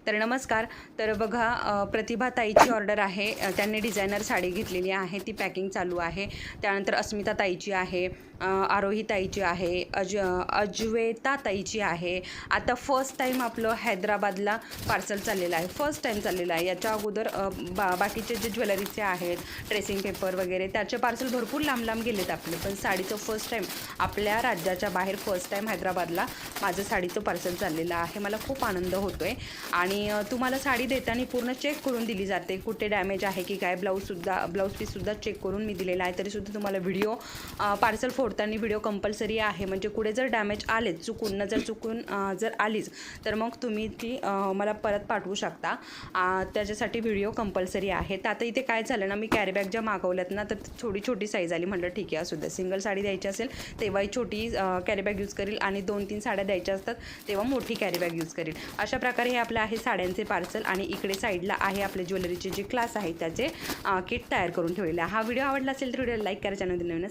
तर नमस्कार. तर बघा प्रतिभा ताईची ऑर्डर आहे. त्यांनी डिझायनर साडी घेतलेली आहे, ती पॅकिंग चालू आहे. त्यानंतर अस्मिता ताईची आहे, आरोही ताईची आहे, अजवेता ताईची आहे. आता फर्स्ट टाईम आपलं हैदराबादला पार्सल चाललेलं आहे, फर्स्ट टाईम चाललेलं आहे. याच्या अगोदर बाकीचे जे ज्वेलरीचे आहेत, ट्रेसिंग पेपर वगैरे त्याचे पार्सल भरपूर लांब लांब गेलेत आपले, पण साडीचं फर्स्ट टाईम आपल्या राज्याच्या बाहेर फर्स्ट टाईम हैदराबादला माझं साडीचं पार्सल चाललेलं आहे. मला खूप आनंद होतो आहे. आणि तुम्हाला साडी देताना पूर्ण चेक करून दिली जाते, कुठे डॅमेज आहे की काय. ब्लाऊज पीससुद्धा चेक करून मी दिलेला आहे. तरीसुद्धा तुम्हाला व्हिडिओ पार्सल फोडताना व्हिडिओ कंपल्सरी आहे. म्हणजे कुठे जर डॅमेज आलेच चुकून जर आलीच तर मग तुम्ही ती मला परत पाठवू शकता. त्याच्यासाठी व्हिडिओ कंपल्सरी आहे. तर आता इथे काय झालं ना, मी कॅरी बॅग ज्या मागवल्यात ना, तर थोडी छोटी साईज आली. म्हटलं ठीक आहे, असू द्या. सिंगल साडी द्यायची असेल तेव्हाही छोटी कॅरी बॅग यूज करील, आणि 2-3 साड्या द्यायच्या असतात तेव्हा मोठी कॅरी बॅग यूज करील. अशा प्रकारे हे आपलं आहे साड्यांचे पार्सल. आणि इकडे साईडला आहे आपले ज्वेलरीचे जे क्लास आहेत त्याचे किट तयार करून ठेवलेले आहे. हा व्हिडिओ आवडला असेल तर व्हिडिओला लाईक करा, चॅनल नवीन